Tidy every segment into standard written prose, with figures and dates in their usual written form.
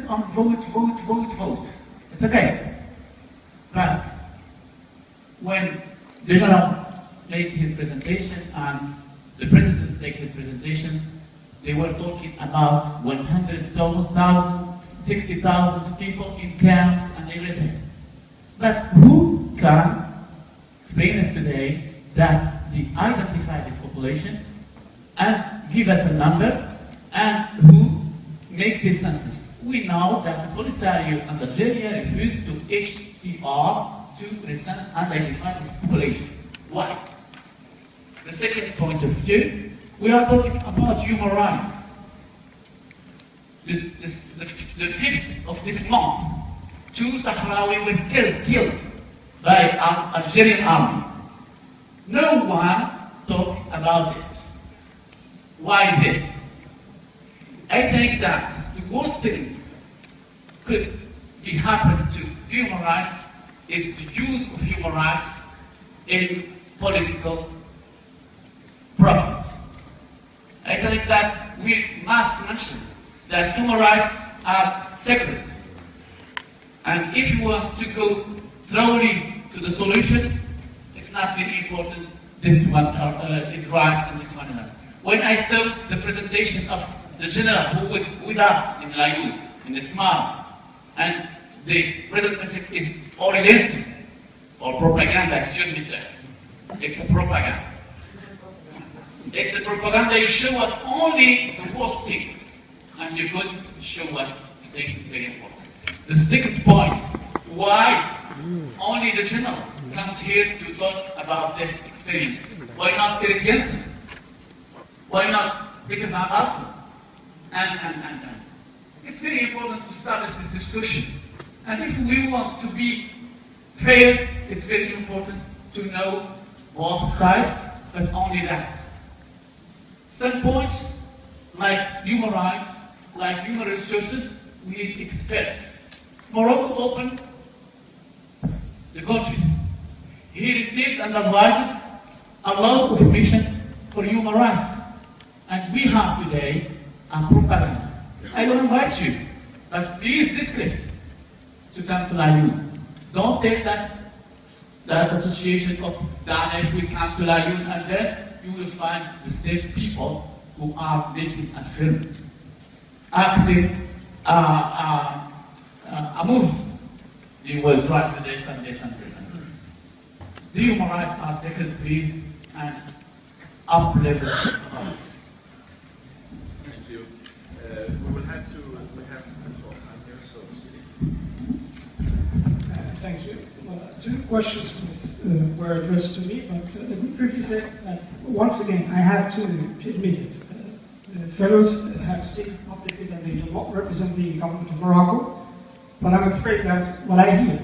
on vote, vote, vote, vote. It's okay. But when they're going to make his presentation and the president make his presentation, they were talking about 100,000, 60,000 people in camps and everything. But who can explain us today that they identify this population and give us a number and who make this census? We know that the Polisario and Algeria refused to HCR to recense and identify this population. Why? The second point of view, we are talking about human rights. The 5th of this month, 2 Sahrawi were killed by an Algerian army. No one talked about it. Why this? I think that the worst thing could be happen to human rights is the use of human rights in political profit. I think that we must mention that human rights are sacred. And if you want to go thoroughly to the solution, it's not very important this one is right and this one is not. When I saw the presentation of the general who was with us in Layoud, in the Smart, and the presentation is oriented, or propaganda, excuse me sir, it's a propaganda. It's a propaganda, you show us only the worst thing, and you couldn't show us the thing very important. The second point, why only the general comes here to talk about this experience? Why not Eric Jensen? Why not Koopenhagen also? And. It's very important to start this discussion. And if we want to be fair, it's very important to know both sides, but only that. Some points, like human rights, like human resources, we need experts. Morocco opened the country. He received and provided a lot of information for human rights. And we have today a propaganda. I will invite you, but please discreet to come to Layoud. Don't take that association of Daesh will come to Layoud and then you will find the same people who are making a film, acting a movie. They will try to this and this and this and this. The human rights are sacred, please, and up-level rights. Thank you. We will have to have short time here, so d.Sidi. Thank you. Well, 2 questions were addressed to me, but let me briefly say that once again, I have to admit it. Fellows have stated publicly that they do not represent the government of Morocco, but I'm afraid that what I hear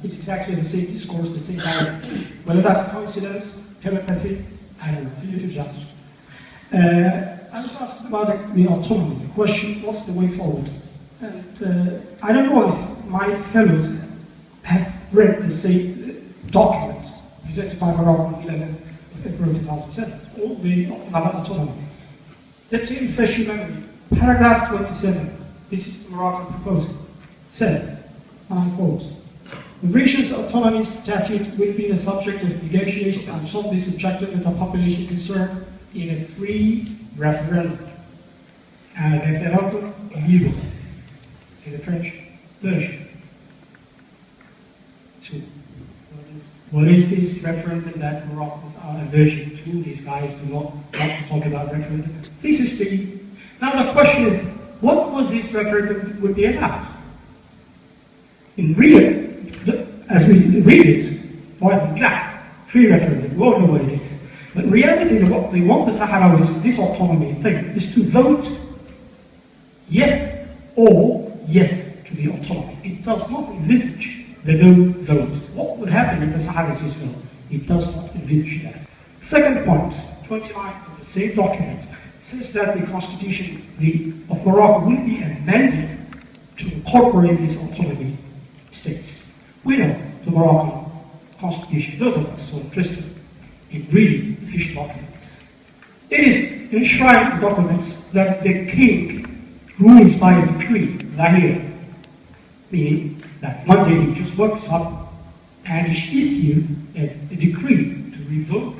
is exactly the same discourse, the same dialogue. Whether that's a coincidence, telepathy, I don't know, for you to judge. I was asked about the autonomy, the question, what's the way forward? And I don't know if my fellows have read the same document presented by Morocco on 11th of February 2007, all the about autonomy. Let's take fresh your memory. Paragraph 27, this is the Moroccan proposal, says, and I quote, the region's autonomy statute will be the subject of negotiation and shall be subjected to the population concerned in a free referendum. Un référendum libre, in the French version. So, what is this referendum that Moroccans are aversion to? These guys do not like to talk about referendum. This is the... Now the question is, what would this referendum would be about? In real, as we read it, white and black, free referendum, we all know what it is. But in reality, what we want the Sahrawis, this autonomy thing, is to vote yes or yes to the autonomy. It does not envisage the no vote. What would happen if the Sahrawis says no? It does not envisage that. Second point, 29 of the same document, says that the constitution of Morocco will be amended to incorporate these autonomy states. We know the Moroccan constitution, those of us who are interested in reading official documents. It is enshrined in documents that the king rules by a decree, lahir, meaning that one day he just wakes up and issue a decree to revoke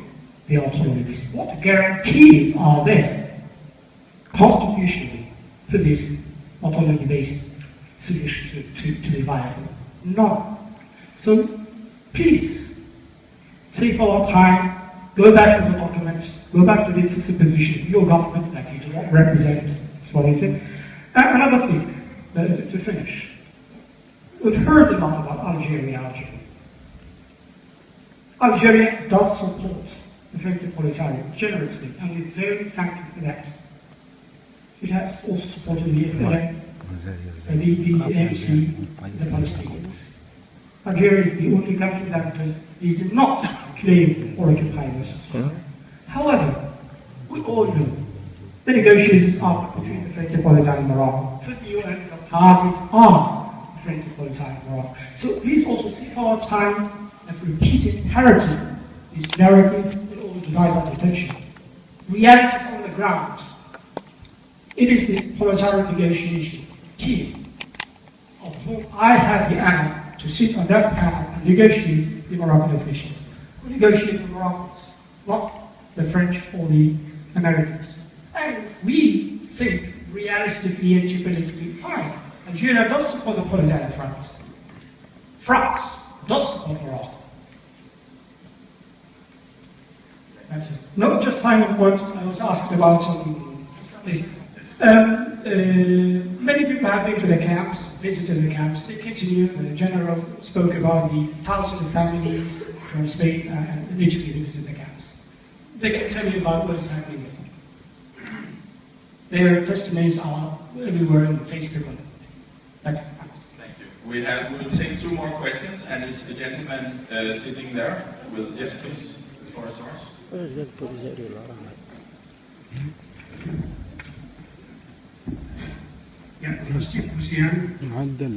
the autonomy list. What guarantees are there constitutionally for this autonomy-based solution to be viable? None. So please, save our time, go back to the documents, go back to the implicit position of your government that you do not represent. That's what he said. Another thing, to finish. We've heard a lot about Algeria. Algeria does support the Frente Polisario generously, and we're very thankful for that. It has also supported the FLN, the ANC, the Palestinians. Algeria is the only country that did not claim or occupy Western Sahara. However, we all know the negotiations are between the Frente Polisario and Morocco. For the UN, the parties are the Frente Polisario and Morocco. So please also save our time and repeat parroting this narrative in order to divert attention. Reality is on the ground. It is the Polisario negotiation team of whom I had the honor to sit on that panel and negotiate the Moroccan officials. We negotiate the Moroccans, not the French or the Americans. And if we think realistically and geopolitically, fine. Algeria does support the Polisario front. France does support Morocco. That's it. No, just final point. I was asked about some. Many people have been to the camps, visited the camps. They continue. The general spoke about the thousands of families from Spain and Italy who visit the camps. They can tell you about what is happening there. Their testimonies are everywhere on Facebook. That's it. Thank you. We'll take two more questions, and it's the gentleman sitting there. Yes, please. The floor is yours. معدل